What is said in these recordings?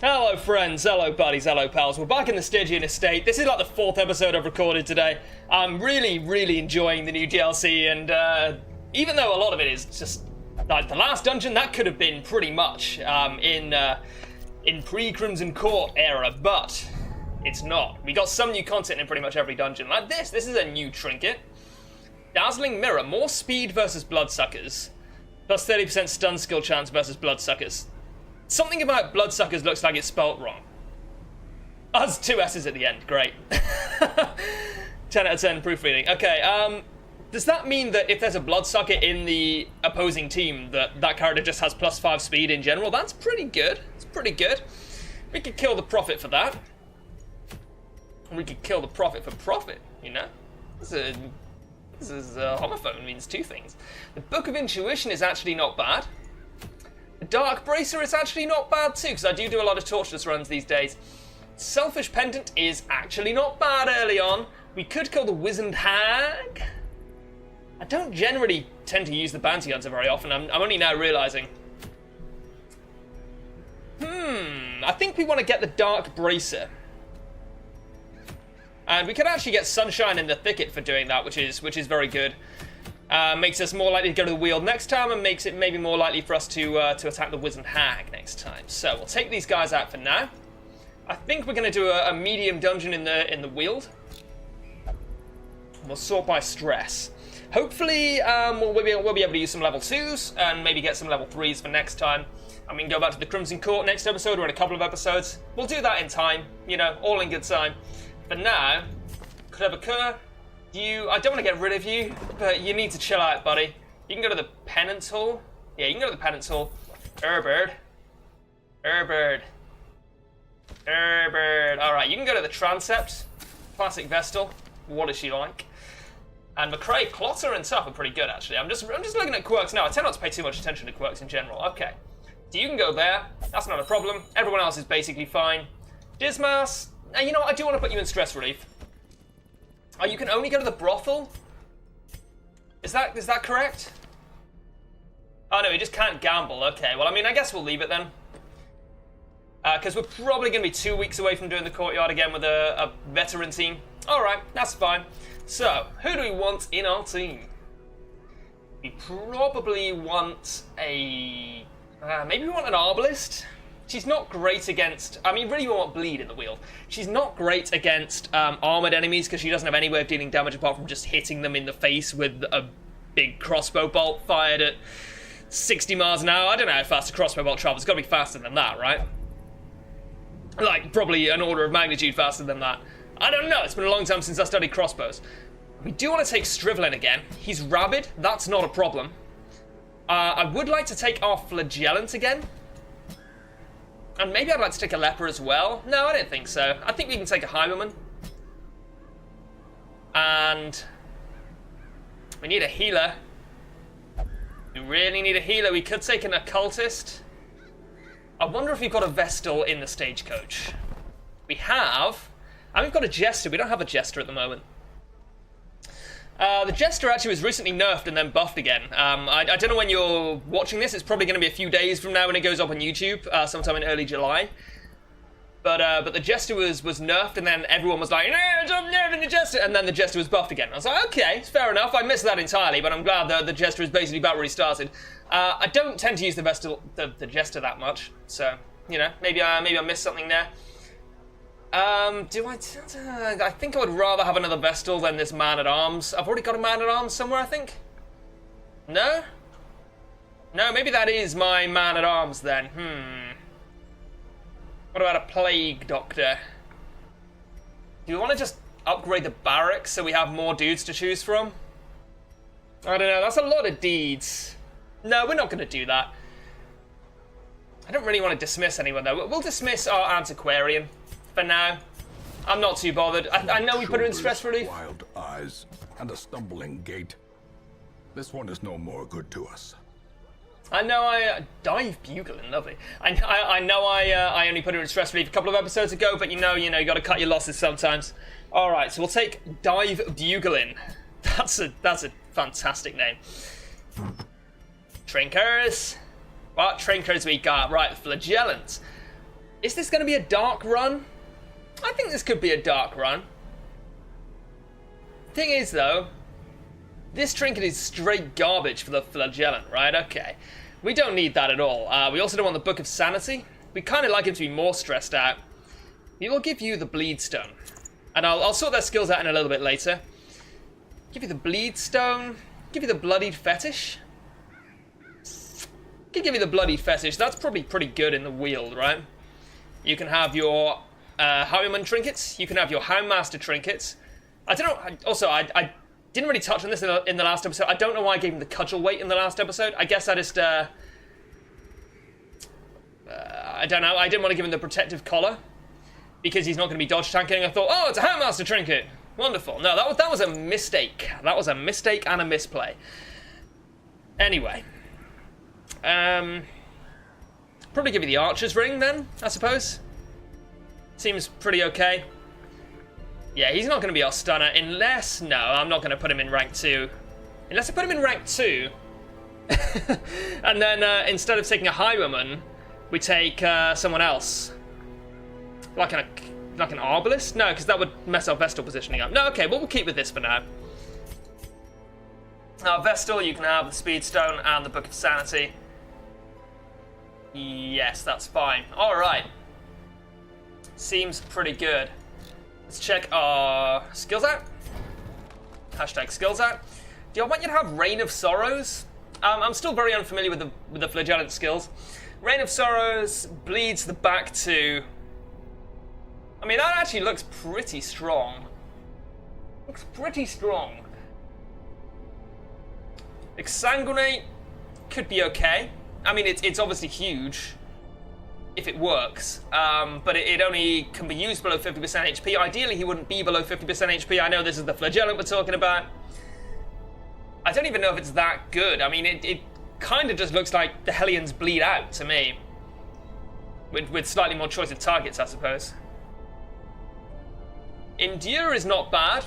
Hello friends, hello buddies, hello pals. We're back in the Stygian estate. This is like the 4th episode I've recorded today. I'm really enjoying the new DLC, and even though a lot of it is just like the last dungeon, that could have been pretty much in pre-Crimson Court era, but it's not. We got some new content in pretty much every dungeon. Like this is a new trinket. Dazzling Mirror, more speed versus Bloodsuckers, plus 30% stun skill chance versus Bloodsuckers. Something about Bloodsuckers looks like it's spelt wrong. Oh, there's 2 S's at the end, great. 10 out of 10 proofreading. Okay, does that mean that if there's a Bloodsucker in the opposing team, that character just has plus 5 speed in general? That's pretty good. It's pretty good. We could kill the Prophet for that. We could kill the Prophet for profit, you know? This is homophone means 2 things. The Book of Intuition is actually not bad. The Dark Bracer is actually not bad too, because I do a lot of torturous runs these days. Selfish Pendant is actually not bad early on. We could kill the Wizened Hag. I don't generally tend to use the Bounty Hunter very often. I'm only now realising. I think we want to get the Dark Bracer. And we could actually get Sunshine in the Thicket for doing that, which is very good. Makes us more likely to go to the Weald next time, and makes it maybe more likely for us to attack the Wizened Hag next time. So we'll take these guys out for now. I think we're going to do a medium dungeon in the Weald. We'll sort by stress. Hopefully we'll be able to use some level 2s and maybe get some level 3s for next time. And we can go back to the Crimson Court next episode or in a couple of episodes. We'll do that in time, you know, all in good time. For now, Clever Cur, I don't want to get rid of you, but you need to chill out, buddy. You can go to the Penance Hall. Yeah, you can go to the Penance Hall. Erbird. Alright, you can go to the Transept. Classic Vestal. What is she like? And McCrae, Plotter and Tough are pretty good, actually. I'm just looking at quirks now. I tend not to pay too much attention to quirks in general. Okay. So you can go there. That's not a problem. Everyone else is basically fine. Dismas. Now, you know what? I do want to put you in stress relief. Oh, you can only go to the brothel? Is that correct? Oh, no, you just can't gamble. Okay, well, I mean, I guess we'll leave it then. Because we're probably going to be 2 weeks away from doing the courtyard again with a veteran team. All right, that's fine. So, who do we want in our team? We probably want a... maybe we want an Arbalist? She's not great against... I mean, really we want Bleed in the Weald. She's not great against armoured enemies because she doesn't have any way of dealing damage apart from just hitting them in the face with a big crossbow bolt fired at 60 miles an hour. I don't know how fast a crossbow bolt travels. It's got to be faster than that, right? Like, probably an order of magnitude faster than that. I don't know. It's been a long time since I studied crossbows. We do want to take Strivelin again. He's rabid. That's not a problem. I would like to take our Flagellant again. And maybe I'd like to take a Leper as well. No, I don't think so. I think we can take a Highwayman. And we need a healer. We really need a healer. We could take an Occultist. I wonder if we've got a Vestal in the Stagecoach. We have. And we've got a Jester. We don't have a Jester at the moment. The Jester actually was recently nerfed and then buffed again. I don't know when you're watching this. It's probably going to be a few days from now when it goes up on YouTube, sometime in early July. But the Jester was nerfed, and then everyone was like, "No, stop nerfing the Jester!" And then the Jester was buffed again. I was like, okay, fair enough. I missed that entirely, but I'm glad that the Jester is basically about where he started. I don't tend to use the Jester that much, so you know, maybe I missed something there. I think I would rather have another Vestal than this Man-at-Arms. I've already got a Man-at-Arms somewhere, I think. No? No, maybe that is my Man-at-Arms then. What about a Plague Doctor? Do we want to just upgrade the barracks so we have more dudes to choose from? I don't know, that's a lot of deeds. No, we're not going to do that. I don't really want to dismiss anyone though. We'll dismiss our Antiquarian. For now, I'm not too bothered. I know we put her in stress relief. Wild eyes and a stumbling gait. This one is no more good to us. I know Dive Bugling, lovely. I know I only put her in stress relief a couple of episodes ago, but you got to cut your losses sometimes. All right, so we'll take Dive Bugling. That's a fantastic name. Trinkers. What trinkers we got? Right, Flagellants. Is this going to be a dark run? I think this could be a dark run. Thing is, though, this trinket is straight garbage for the Flagellant, right? Okay. We don't need that at all. We also don't want the Book of Sanity. We kind of like him to be more stressed out. We will give you the Bleed Stone. And I'll sort their skills out in a little bit later. Give you the Bleed Stone. Give you the Bloodied Fetish. Could give you the Bloodied Fetish. That's probably pretty good in the Weald, right? You can have your Highwayman trinkets. You can have your Houndmaster trinkets. I don't know. Also, I didn't really touch on this in the last episode. I don't know why I gave him the cudgel weight in the last episode. I guess I just I don't know. I didn't want to give him the protective collar because he's not going to be dodge tanking. I thought, oh, it's a Houndmaster trinket. Wonderful. No, that was a mistake. That was a mistake and a misplay. Anyway, probably give you the Archer's Ring then, I suppose. Seems pretty okay. Yeah, he's not going to be our stunner unless... No, I'm not going to put him in rank 2. Unless I put him in rank 2. And then instead of taking a Highwayman, we take someone else. Like an Arbalist? No, because that would mess our Vestal positioning up. No, okay, well, we'll keep with this for now. Vestal, you can have the Speed Stone and the Book of Sanity. Yes, that's fine. Alright. Seems pretty good. Let's check our skills out. Hashtag skills out. Do I want you to have Reign of Sorrows? I'm still very unfamiliar with the Flagellant skills. Reign of Sorrows bleeds the back 2. I mean, that actually looks pretty strong. Looks pretty strong. Exsanguinate could be okay. I mean, it's obviously huge if it works, but it only can be used below 50% HP. Ideally, he wouldn't be below 50% HP. I know this is the Flagellant we're talking about. I don't even know if it's that good. I mean, it kind of just looks like the Hellions bleed out to me. With slightly more choice of targets, I suppose. Endure is not bad.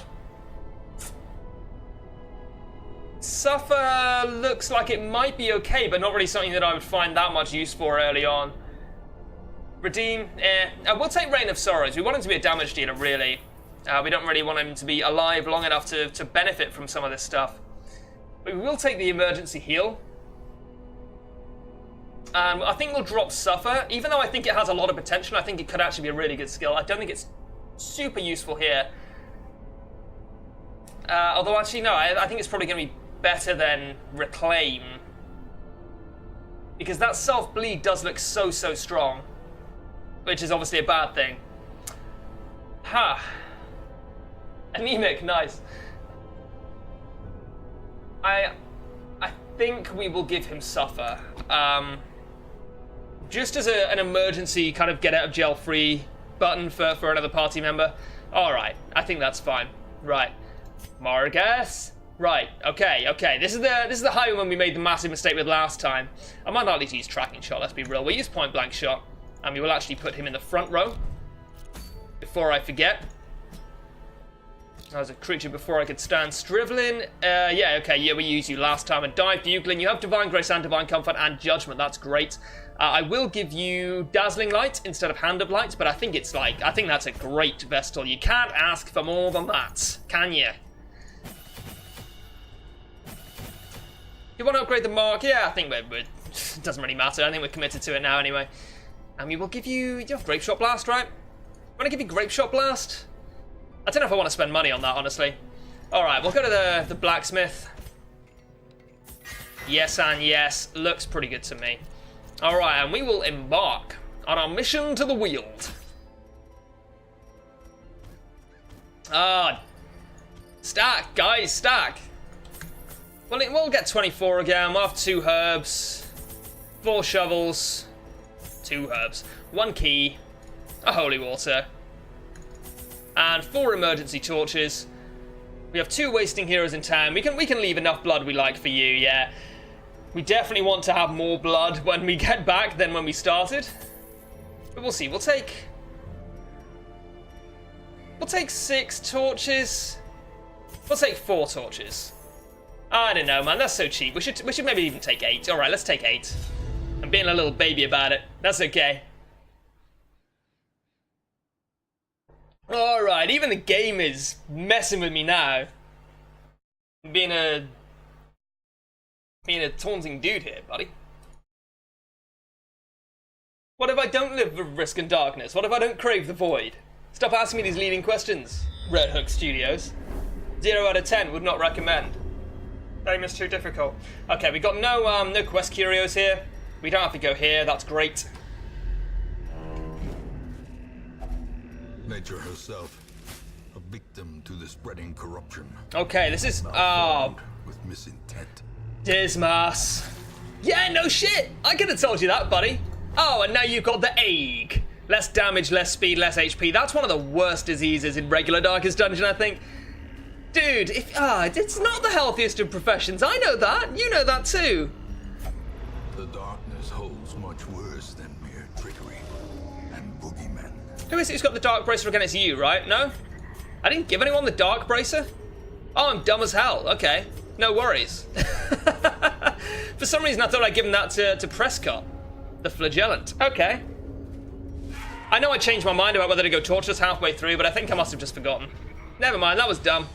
Suffer looks like it might be okay, but not really something that I would find that much use for early on. Redeem, we'll take Reign of Sorrows. We want him to be a damage dealer, really. We don't really want him to be alive long enough to benefit from some of this stuff. But we will take the emergency heal. I think we'll drop Suffer. Even though I think it has a lot of potential, I think it could actually be a really good skill. I don't think it's super useful here. Although, actually, no, I think it's probably going to be better than Reclaim. Because that self-bleed does look so strong. Which is obviously a bad thing. Ha! Anemic, nice. I think we will give him Suffer. Just as an emergency kind of get out of jail free button for another party member. Alright, I think that's fine. Right. Margas. Right, okay. This is the Highwayman we made the massive mistake with last time. I'm unlikely to use Tracking Shot, let's be real. We'll use Point Blank Shot. And we will actually put him in the front row. Before I forget. As a creature before I could stand. Strivlin. Yeah, okay, yeah, we used you last time. And Dive Bugling. You have Divine Grace and Divine Comfort and Judgment. That's great. I will give you Dazzling Light instead of Hand of Light. But I think that's a great Vestal. You can't ask for more than that. Can you? You want to upgrade the Mark? Yeah, I think it doesn't really matter. I think we're committed to it now anyway. And we will give you... You have Grape Shot Blast, right? Want to give you Grape Shot Blast? I don't know if I want to spend money on that, honestly. Alright, we'll go to the Blacksmith. Yes and yes. Looks pretty good to me. Alright, and we will embark on our mission to the Weald. Stack, guys, stack. Well, we'll get 24 again. We'll have 2 herbs, 4 shovels, 2 herbs, 1 key, a holy water, and 4 emergency torches. We have 2 wasting heroes in town. We can leave enough blood we like for you, yeah. We definitely want to have more blood when we get back than when we started. But we'll see. We'll take 6 torches. We'll take 4 torches. I don't know, man. That's so cheap. We should maybe even take 8. All right, let's take 8. I'm being a little baby about it. That's okay. God, even the game is messing with me now. Being a taunting dude here, buddy. What if I don't live for risk and darkness? What if I don't crave the void? Stop asking me these leading questions, Red Hook Studios. 0 out of 10, would not recommend. Game is too difficult. Okay, we got no quest curios here. We don't have to go here, that's great. Nature herself, a victim to the spreading corruption. Okay, this is With misintent. Dismas. Yeah, no shit. I could have told you that, buddy. Oh, and now you've got the egg. Less damage, less speed, less HP. That's one of the worst diseases in regular Darkest Dungeon, I think. Dude, it's not the healthiest of professions. I know that. You know that too. The darkness holds much worse than mere trickery and boogeymen. Who is it who's got the Dark Bracer again? It's you, right? No? I didn't give anyone the Dark Bracer? Oh, I'm dumb as hell. Okay. No worries. For some reason, I thought I'd given that to Prescott. The Flagellant. Okay. I know I changed my mind about whether to go Torturous halfway through, but I think I must have just forgotten. Never mind, that was dumb.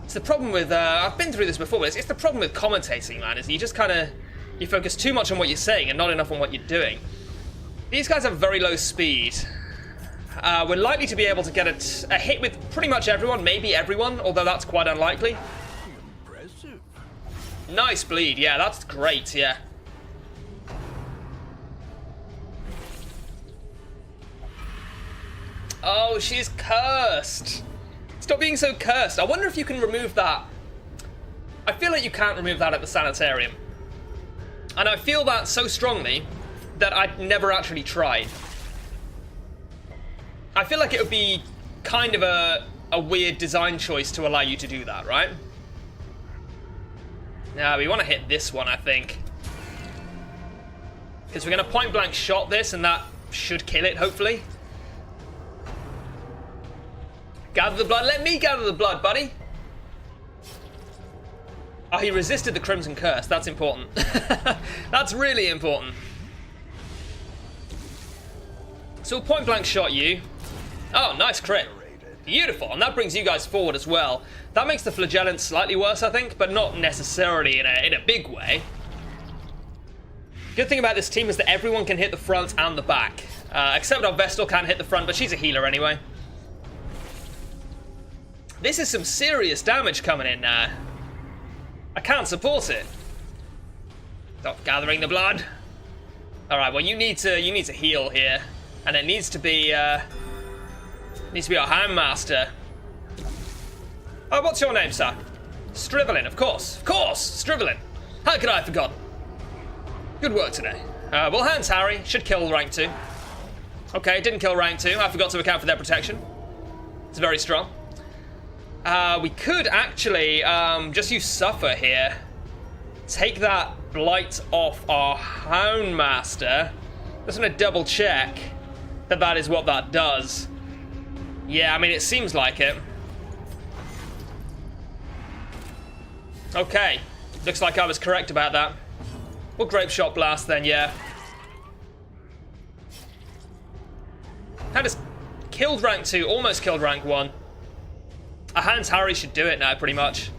It's the problem with, I've been through this before, but it's the problem with commentating, man, is you just kind of, you focus too much on what you're saying and not enough on what you're doing. These guys have very low speed. We're likely to be able to get a hit with pretty much everyone, maybe everyone, although that's quite unlikely. Impressive. Nice bleed, yeah, that's great, yeah. Oh, she's cursed. Stop being so cursed. I wonder if you can remove that. I feel like you can't remove that at the sanitarium. And I feel that so strongly that I'd never actually tried. I feel like it would be kind of a weird design choice to allow you to do that, right? Now, we want to hit this one, I think. Because we're going to point blank shot this and that should kill it, hopefully. Gather the blood. Let me gather the blood, buddy. Oh, he resisted the Crimson Curse. That's important. That's really important. So we'll point blank shot you. Oh, nice crit. Beautiful. And that brings you guys forward as well. That makes the Flagellant slightly worse, I think, but not necessarily in a big way. Good thing about this team is that everyone can hit the front and the back. Except our Vestal can't hit the front, but she's a healer anyway. This is some serious damage coming in now. I can't support it. Stop gathering the blood. All right, well you need to heal here, and it needs to be our Handmaster. Oh, what's your name, sir? Strivelin, of course, Strivelin. How could I have forgotten? Good work today. Well, Hans Harry should kill rank 2. Okay, didn't kill rank 2. I forgot to account for their protection. It's very strong. We could actually just use Suffer here. Take that Blight off our Houndmaster. Just want to double check that that is what that does. Yeah, I mean, it seems like it. Okay, looks like I was correct about that. We'll Grape Shot Blast then, yeah. Had us killed rank 2, almost killed rank 1. A Hans Harry should do it now, pretty much.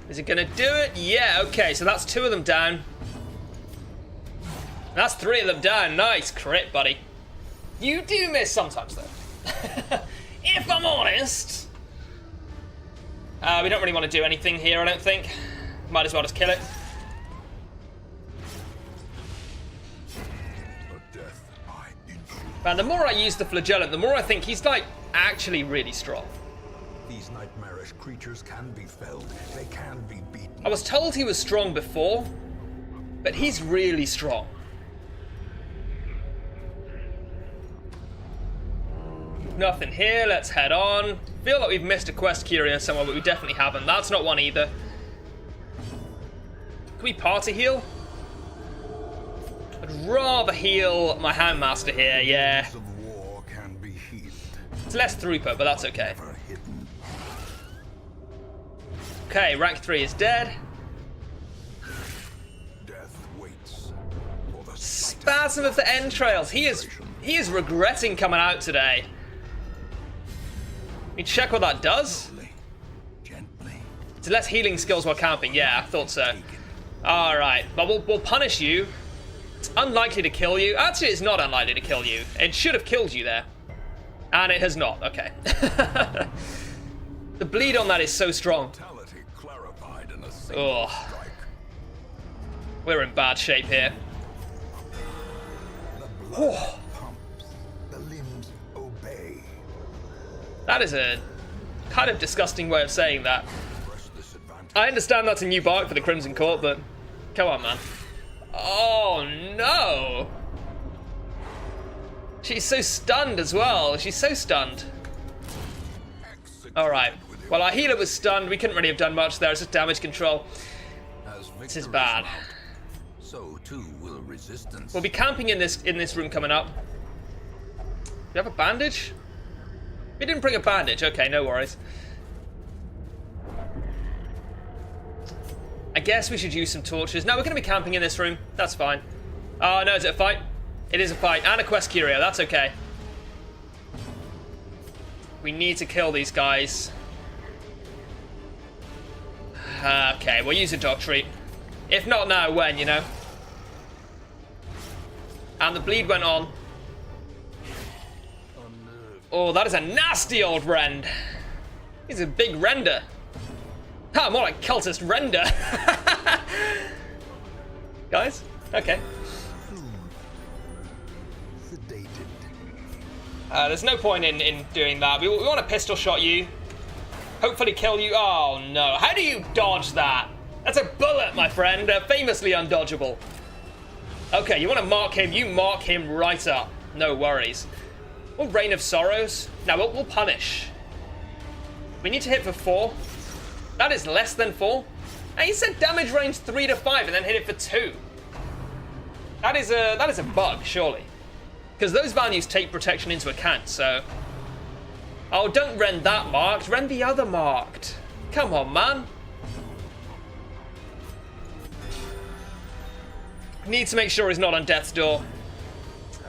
Is it gonna do it? Yeah, okay, so that's 2 of them down. That's 3 of them down. Nice crit, buddy. You do miss sometimes, though. If I'm honest. We don't really want to do anything here, I don't think. Might as well just kill it. Man, the more I use the Flagellant, the more I think he's, like, actually really strong. These nightmarish creatures can be felled. They can be beaten. I was told he was strong before, but he's really strong. Nothing here, let's head on. Feel like we've missed a quest curio somewhere, but we definitely haven't. That's not one either. Can we party heal? I'd rather heal my Handmaster here, yeah. Of war can be healed. It's less throughput, but that's okay. Okay, rank 3 is dead. Spasm of the entrails. He is regretting coming out today. Let me check what that does. Gently. It's less healing skills while camping. Yeah, I thought so. Alright, but we'll punish you. It's unlikely to kill you. Actually, it's not unlikely to kill you. It should have killed you there. And it has not. Okay. The bleed on that is so strong. Clarified in a single strike. We're in bad shape here. The blood pumps, the limbs obey. That is a kind of disgusting way of saying that. Press this advantage. I understand that's a new bark for the Crimson Court, but come on, man. Oh, no. She's so stunned as well. She's so stunned. Alright. Well, our healer was stunned. We couldn't really have done much there. It's just damage control. This is bad. So too will resistance. We'll be camping in this room coming up. Do you have a bandage? We didn't bring a bandage. Okay, no worries. I guess we should use some torches. No, we're going to be camping in this room. That's fine. Oh, no, is it a fight? It is a fight. And a quest curio. That's okay. We need to kill these guys. Okay, we'll use a dog treat. If not now, when, you know? And the bleed went on. Oh, that is a nasty old rend. He's a big render. Ah, more like cultist render. Guys? Okay. There's no point in doing that. We want to pistol shot you. Hopefully kill you. Oh, no. How do you dodge that? That's a bullet, my friend. Famously undodgeable. Okay, you want to mark him? You mark him right up. No worries. Well, Rain of Sorrows. Now, we'll punish. We need to hit for 4. That is less than 4. Hey, he said damage range 3 to 5 and then hit it for 2. That is a bug, surely. Because those values take protection into account, so... Oh, don't rend that marked. Rend the other marked. Come on, man. Need to make sure he's not on death's door.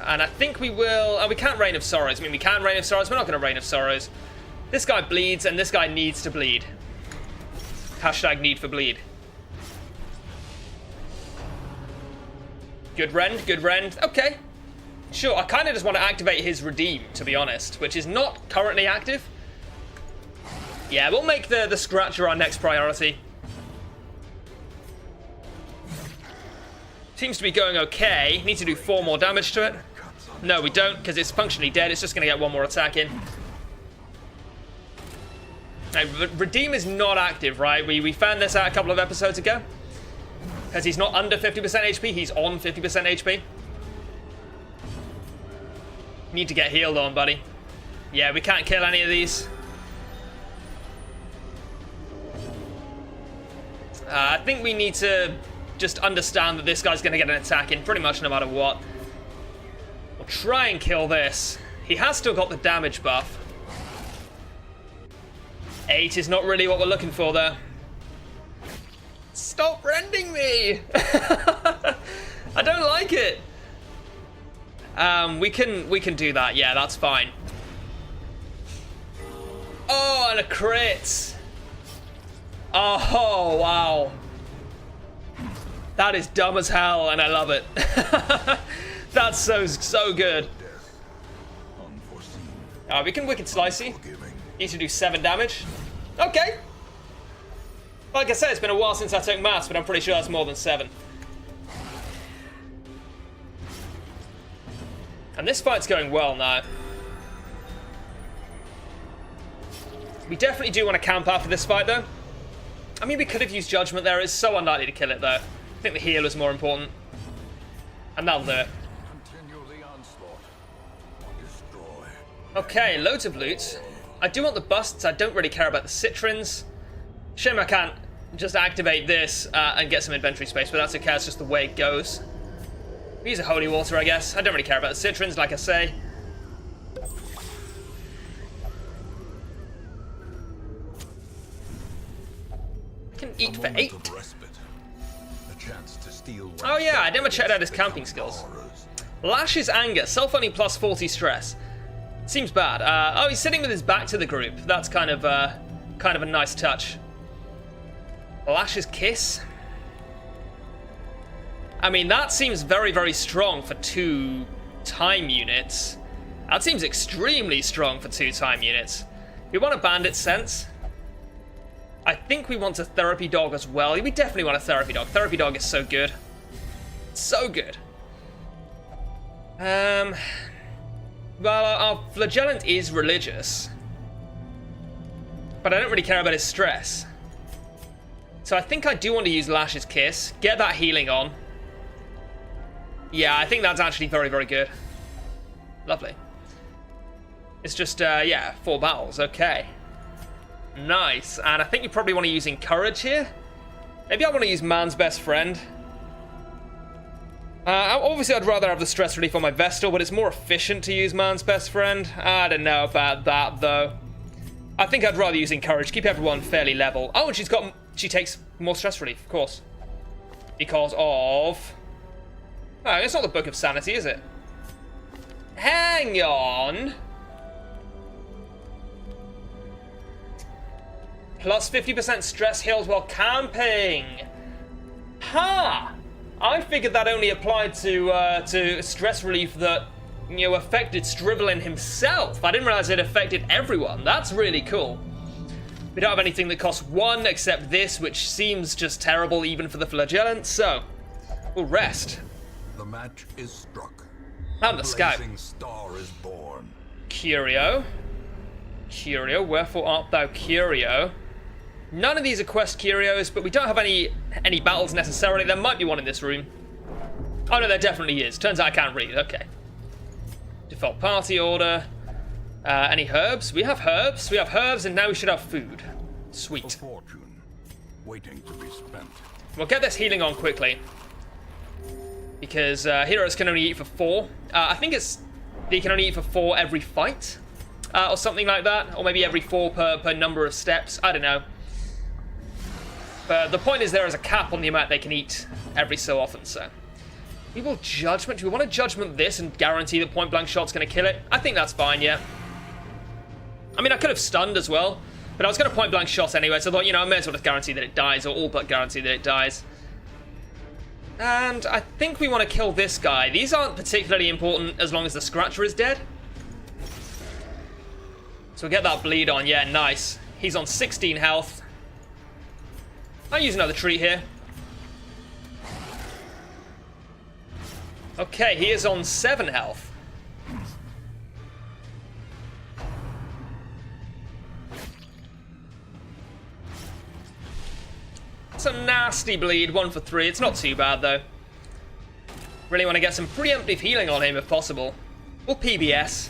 And I think we will... Oh, we can't Rain of Sorrows. I mean, we can Rain of Sorrows. We're not going to Rain of Sorrows. This guy bleeds, and this guy needs to bleed. Hashtag need for bleed. Good rend, good rend. Okay. Sure, I kind of just want to activate his Redeem, to be honest, which is not currently active. Yeah, we'll make the Scratcher our next priority. Seems to be going okay. Need to do 4 more damage to it. No, we don't, because it's functionally dead. It's just going to get 1 more attack in. Now, Redeem is not active, right? We found this out a couple of episodes ago. Because he's not under 50% HP, he's on 50% HP. Need to get healed on, buddy. Yeah, we can't kill any of these. I think we need to just understand that this guy's going to get an attack in pretty much no matter what. We'll try and kill this. He has still got the damage buff. 8 is not really what we're looking for there. Stop rending me! I don't like it. We can do that. Yeah, that's fine. Oh, and a crit. Oh, wow. That is dumb as hell, and I love it. That's so good. We can Wicked Slicey. Need to do 7 damage. Okay. Like I said, it's been a while since I took maths, but I'm pretty sure that's more than 7. And this fight's going well now. We definitely do want to camp after this fight, though. I mean, we could have used Judgment there. It's so unlikely to kill it, though. I think the heal is more important. And that'll do it. Okay, loads of loot. I do want the busts. I don't really care about the citrins. Shame I can't just activate this and get some inventory space, but that's okay. It's just the way it goes. We use a holy water, I guess. I don't really care about the citrins, like I say. I can eat for 8. chance to steal. Oh yeah, I never checked out his camping skills. Lash's anger, self-only plus 40 stress. Seems bad. Oh, he's sitting with his back to the group. That's kind of a nice touch. Lash's kiss. I mean, that seems very, very strong for 2 time units. That seems extremely strong for 2 time units. We want a bandit sense. I think we want a therapy dog as well. We definitely want a therapy dog. Therapy dog is so good. So good. Well, our flagellant is religious. But I don't really care about his stress. So I think I do want to use Lash's Kiss. Get that healing on. Yeah, I think that's actually very, very good. Lovely. It's just, yeah, 4 battles. Okay. Nice. And I think you probably want to use Encourage here. Maybe I want to use Man's Best Friend. Obviously, I'd rather have the stress relief on my Vestal, but it's more efficient to use Man's Best Friend. I don't know about that, though. I think I'd rather use Encourage. Keep everyone fairly level. Oh, and she takes more stress relief, of course. Because of... Oh, it's not the Book of Sanity, is it? Hang on. Plus 50% stress heals while camping. Ha! I figured that only applied to stress relief that, you know, affected Strivelin himself. I didn't realize it affected everyone. That's really cool. We don't have anything that costs 1 except this, which seems just terrible even for the flagellant, so we'll rest. The match is struck. And the scout. Star is born. Curio. Curio, wherefore art thou Curio? None of these are quest curios, but we don't have any battles necessarily. There might be one in this room. Oh no, there definitely is. Turns out I can't read. Okay. Default party order. Any herbs? We have herbs. We have herbs, and now we should have food. Sweet. A fortune waiting to be spent. We'll get this healing on quickly. Because heroes can only eat for 4. I think they can only eat for 4 every fight. Or something like that. Or maybe every 4 per number of steps. I don't know. But the point is there is a cap on the amount they can eat every so often, so. We will Judgment. Do we want to Judgment this and guarantee that point blank shot's going to kill it? I think that's fine, yeah. I mean, I could have stunned as well, but I was going to point blank shot anyway, so I thought, you know, I may as well just guarantee that it dies, or all but guarantee that it dies. And I think we want to kill this guy. These aren't particularly important as long as the Scratcher is dead. So we'll get that bleed on. Yeah, nice. He's on 16 health. I'll use another treat here. Okay, he is on 7 health. It's a nasty bleed, 1 for 3. It's not too bad, though. Really want to get some preemptive healing on him, if possible. Or PBS.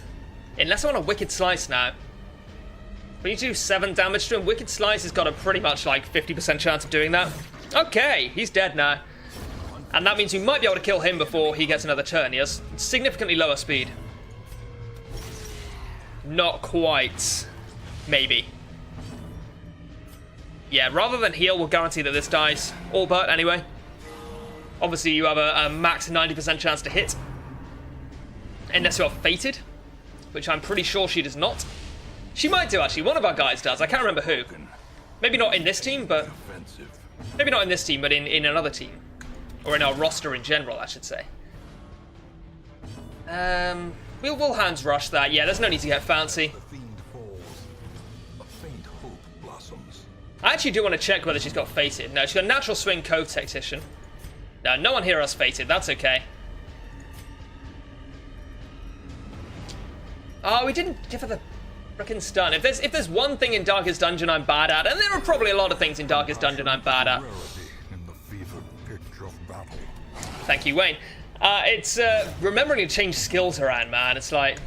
Unless I want a Wicked Slice now. When you do 7 damage to him, Wicked Slice has got a pretty much like 50% chance of doing that. Okay, he's dead now. And that means we might be able to kill him before he gets another turn. He has significantly lower speed. Not quite. Maybe. Yeah, rather than heal, we'll guarantee that this dies. All but, anyway. Obviously, you have a max 90% chance to hit. Unless you are fated. Which I'm pretty sure she does not. She might do, actually. One of our guys does. I can't remember who. Maybe not in this team, but... Maybe not in this team, but in another team. Or in our roster in general, I should say. We'll hands rush that. Yeah, there's no need to get fancy. I actually do want to check whether she's got fated. No, she's got natural swing Cove Tactician. No, no one here has fated. That's okay. Oh, we didn't give her the frickin' stun. If there's one thing in Darkest Dungeon I'm bad at, and there are probably a lot of things in Darkest Dungeon I'm bad at. Thank you, Wayne. It's remembering to change skills around, man. It's like,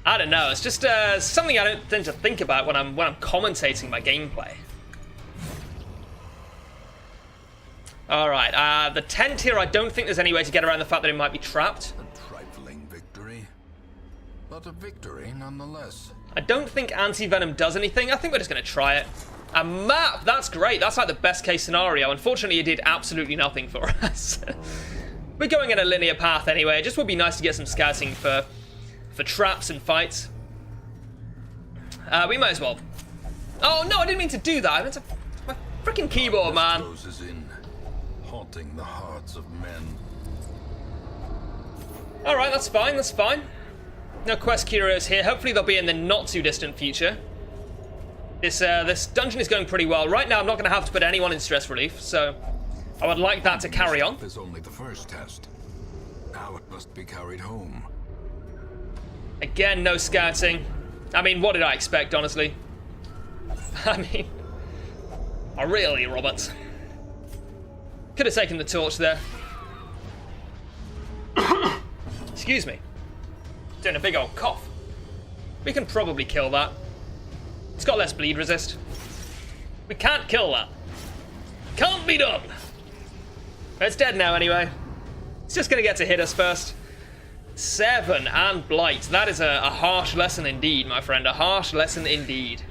I don't know. It's just something I don't tend to think about when I'm commentating my gameplay. All right. The tent here. I don't think there's any way to get around the fact that it might be trapped. A trifling victory, but a victory nonetheless. I don't think anti-venom does anything. I think we're just going to try it. A map! That's great. That's like the best case scenario. Unfortunately, it did absolutely nothing for us. We're going in a linear path anyway. It just would be nice to get some scouting for traps and fights. We might as well. Oh no, I didn't mean to do that. I meant to. My freaking keyboard, man. Closes in, haunting the hearts of men. All right, that's fine. That's fine. No quest curios here. Hopefully they'll be in the not too distant future. This dungeon is going pretty well. Right now, I'm not going to have to put anyone in stress relief, so I would like that to carry on. This is only the first test. Now it must be carried home. Again, no scouting. I mean, what did I expect, honestly? I mean, really, Robert? Could have taken the torch there. Excuse me. Doing a big old cough. We can probably kill that. It's got less bleed resist. We can't kill that. Can't be done. It's dead now anyway. It's just gonna get to hit us first. 7 and Blight. That is a harsh lesson indeed, my friend. A harsh lesson indeed.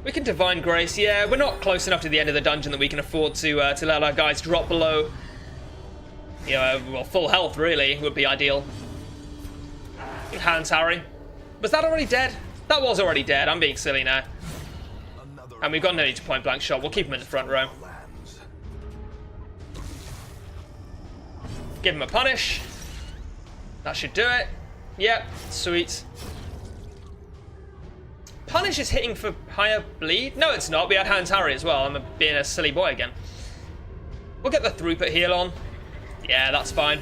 We can Divine Grace. Yeah, we're not close enough to the end of the dungeon that we can afford to let our guys drop below. You know, well, full health really would be ideal. Hands Harry. Was that already dead? That was already dead. I'm being silly now. And we've got no need to point blank shot. We'll keep him in the front row. Give him a punish. That should do it. Yep, sweet. Punish is hitting for higher bleed? No, it's not. We had Hands Harry as well. I'm being a silly boy again. We'll get the throughput heal on. Yeah, that's fine.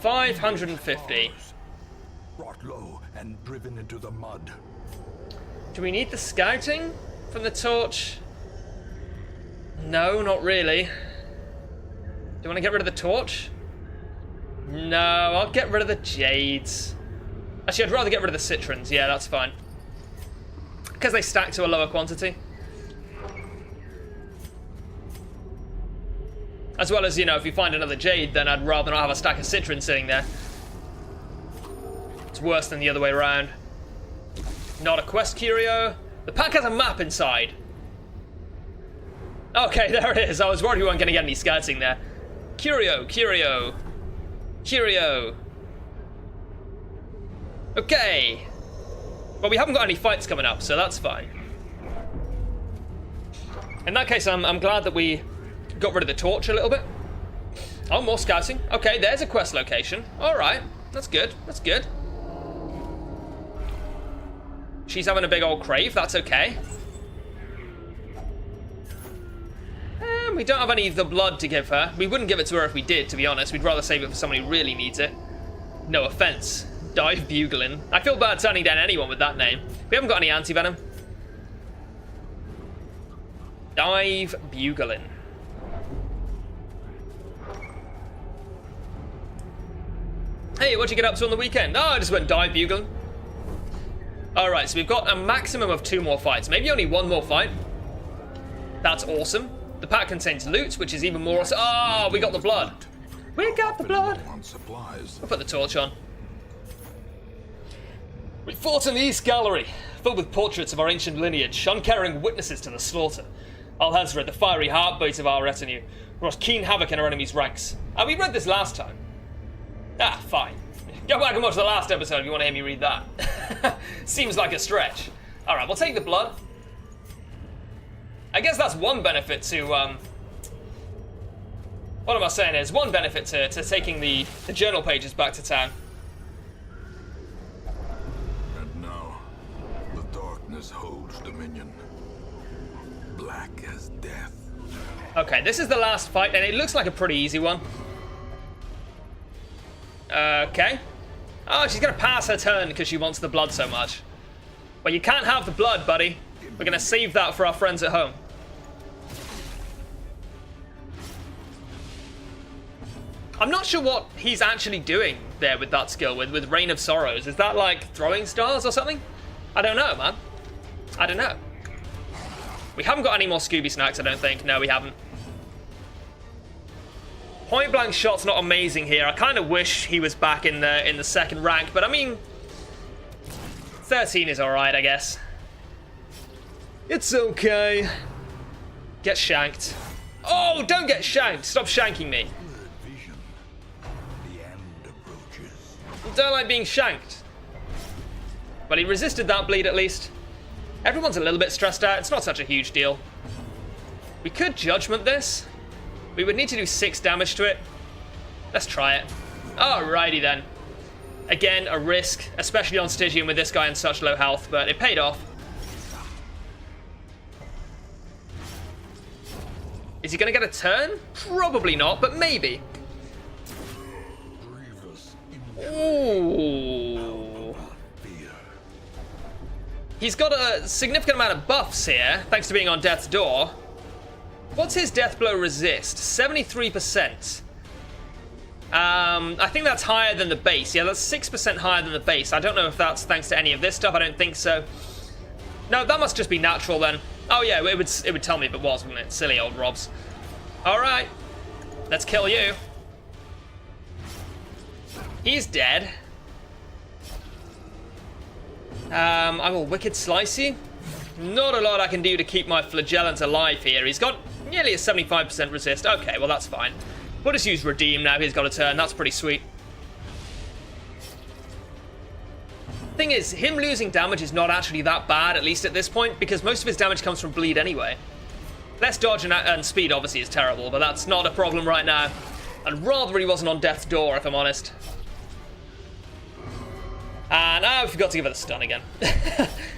$550. Brought low and driven into the mud. Do we need the scouting from the torch? No, not really. Do you want to get rid of the torch? No, I'll get rid of the jades. Actually, I'd rather get rid of the citrons. Yeah, that's fine. Because they stack to a lower quantity. As well as, you know, if you find another jade, then I'd rather not have a stack of citrons sitting there. It's worse than the other way around. Not a quest curio. The pack has a map inside. Okay, there it is. I was worried we weren't going to get any scouting there. Curio, curio. Curio. Okay. Well, we haven't got any fights coming up, so that's fine. In that case, I'm glad that we got rid of the torch a little bit. Oh, more scouting. Okay, there's a quest location. All right, that's good. That's good. She's having a big old crave. That's okay. We don't have any of the blood to give her. We wouldn't give it to her if we did, to be honest. We'd rather save it for somebody who really needs it. No offense. Dive Buglin. I feel bad turning down anyone with that name. We haven't got any anti-venom. Dive Buglin. Hey, what'd you get up to on the weekend? Oh, I just went dive Buglin. Alright, so we've got a maximum of 2 more fights. Maybe only 1 more fight. That's awesome. The pack contains loot, which is even more awesome. Oh, we got the blood. We got the blood. I'll put the torch on. We fought in the East Gallery, filled with portraits of our ancient lineage, uncaring witnesses to the slaughter. Al-Hazred, the fiery heartbeat of our retinue, wrought keen havoc in our enemies' ranks. And we read this last time. Ah, fine. Go back and watch the last episode if you want to hear me read that. Seems like a stretch. Alright, we'll take the blood. I guess that's one benefit to, what am I saying is, one benefit to taking the journal pages back to town. And now, the darkness holds dominion. Black as death. Okay, this is the last fight, and it looks like a pretty easy one. Okay. Oh, she's gonna pass her turn because she wants the blood so much. Well, you can't have the blood, buddy. We're gonna save that for our friends at home. I'm not sure what he's actually doing there with that skill, with Rain of Sorrows. Is that like throwing stars or something? I don't know, man. I don't know. We haven't got any more Scooby snacks, I don't think. No, we haven't. Point blank shot's not amazing here. I kind of wish he was back in the second rank, but I mean, 13 is all right, I guess. It's okay. Get shanked. Oh, don't get shanked. Stop shanking me. Don't like being shanked. But he resisted that bleed at least. Everyone's a little bit stressed out. It's not such a huge deal. We could judgment this. We would need to do 6 damage to it. Let's try it. Alrighty then. Again, a risk, especially on Stygian with this guy in such low health, but it paid off. Is he going to get a turn? Probably not, but maybe. Ooh. He's got a significant amount of buffs here, thanks to being on death's door. What's his death blow resist? 73%. I think that's higher than the base. Yeah, that's 6% higher than the base. I don't know if that's thanks to any of this stuff. I don't think so. No, that must just be natural then. Oh yeah, it would tell me if it was, wouldn't it? Silly old Robs. All right, let's kill you. He's dead. I will Wicked Slice you. Not a lot I can do to keep my Flagellant alive here. He's got nearly a 75% resist. Okay, well that's fine. We'll just use Redeem now. He's got a turn. That's pretty sweet. Thing is, him losing damage is not actually that bad, at least at this point, because most of his damage comes from bleed anyway. Less dodge and speed obviously is terrible, but that's not a problem right now. I'd rather he wasn't on death's door, if I'm honest. And I forgot to give her the stun again.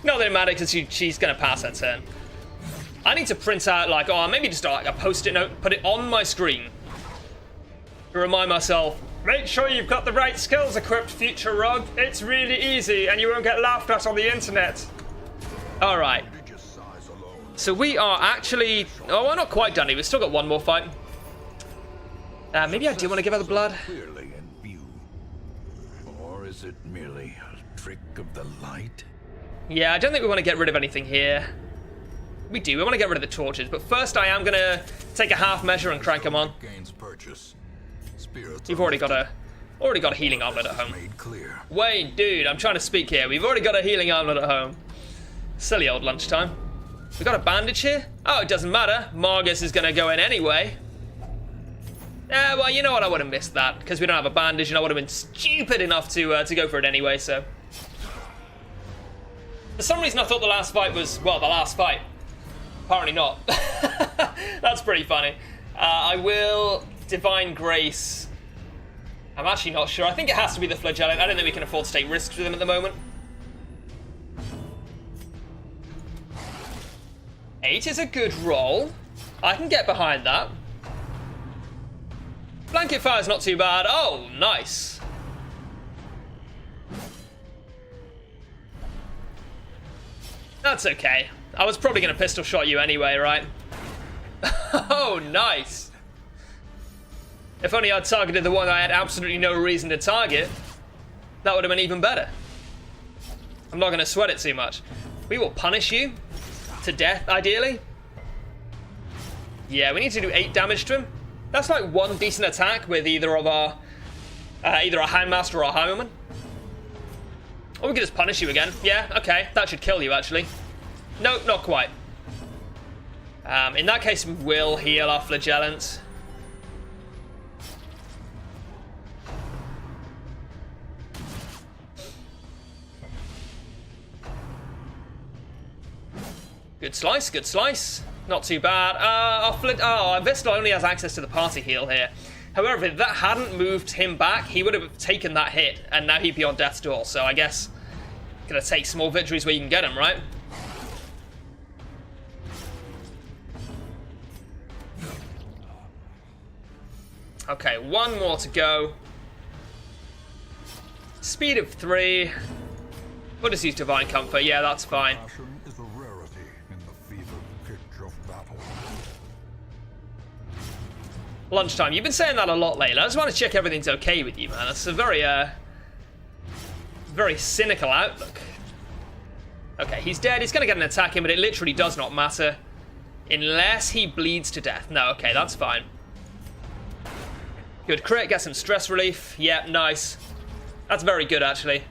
Not that it matters, because she's going to pass that turn. I need to print out, like, maybe just like a post-it note, put it on my screen. To remind myself, make sure you've got the right skills equipped, future Rogue. It's really easy, and you won't get laughed at on the internet. Alright. So we are actually... Oh, we're not quite done here. We've still got one more fight. Maybe I do want to give her the blood. Clearly in view. Or is it merely a trick of the light? Yeah, I don't think we want to get rid of anything here. We do. We want to get rid of the torches. But first I am going to take a half measure and crank them on. Gains purchase. You've already got a healing armlet at home. Wait, dude, I'm trying to speak here. We've already got a healing armlet at home. Silly old lunchtime. We got a bandage here? Oh, it doesn't matter. Margus is going to go in anyway. Yeah, well, you know what? I would have missed that because we don't have a bandage, and I would have been stupid enough to go for it anyway. So, for some reason, I thought the last fight was the last fight. Apparently not. That's pretty funny. I will Divine Grace. I'm actually not sure. I think it has to be the Flagellant. I don't think we can afford to take risks with him at the moment. 8 is a good roll. I can get behind that. Blanket fire's not too bad. Oh, nice. That's okay. I was probably going to pistol shot you anyway, right? Oh, nice. If only I'd targeted the one I had absolutely no reason to target, that would have been even better. I'm not going to sweat it too much. We will punish you to death, ideally. Yeah, we need to do 8 damage to him. That's like one decent attack with either of our, either a Handmaster or a Highwayman. Or we could just punish you again. Yeah, okay, that should kill you actually. No, not quite. In that case, we will heal our Flagellants. Good slice, good slice. Not too bad. Our Vistal only has access to the party heal here. However, if that hadn't moved him back, he would have taken that hit, and now he'd be on death's door. So I guess gonna take small victories where you can get them, right? Okay, one more to go. Speed of 3. We'll just use Divine Comfort. Yeah, that's fine. Lunchtime. You've been saying that a lot lately. I just want to check everything's okay with you, man. That's a very, very cynical outlook. Okay, he's dead. He's going to get an attack in, but it literally does not matter. Unless he bleeds to death. No, okay, that's fine. Good crit, get some stress relief. Yeah, nice. That's very good, actually.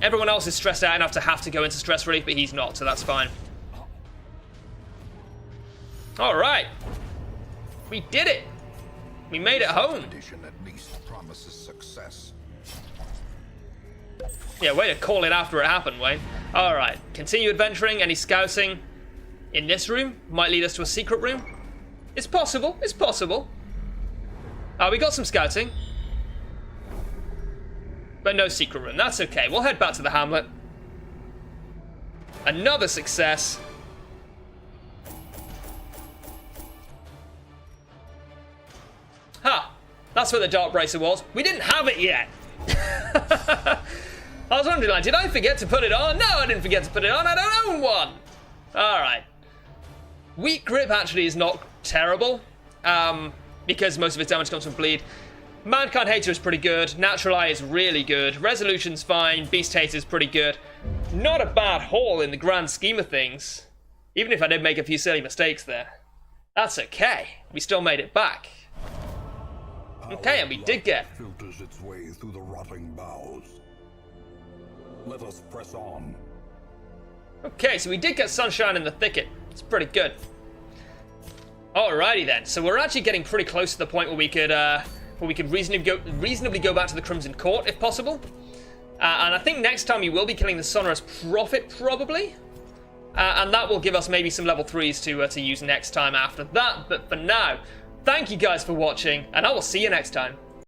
Everyone else is stressed out enough to have to go into stress relief, but he's not, so that's fine. Alright. We did it! We made it home. Expedition at least promises success. Yeah, way to call it after it happened, Wayne. Alright, continue adventuring. Any scouting in this room might lead us to a secret room. It's possible, it's possible. We got some scouting. But no secret room, that's okay. We'll head back to the hamlet. Another success. Ha! That's where the Dark Bracer was. We didn't have it yet! I was wondering, like, did I forget to put it on? No, I didn't forget to put it on. I don't own one! Alright. Weak Grip actually is not terrible, because most of its damage comes from bleed. Mankind Hater is pretty good. Natural Eye is really good. Resolution's fine. Beast Hater is pretty good. Not a bad haul in the grand scheme of things. Even if I did make a few silly mistakes there. That's okay. We still made it back. Okay, and we did get... filters its way through the rotting boughs. Let us press on. Okay, so we did get Sunshine in the Thicket. It's pretty good. Alrighty then. So we're actually getting pretty close to the point where we could reasonably go back to the Crimson Court, if possible. And I think next time we will be killing the Sonorous Prophet, probably. And that will give us maybe some level 3s to use next time after that. But for now, thank you guys for watching, and I will see you next time.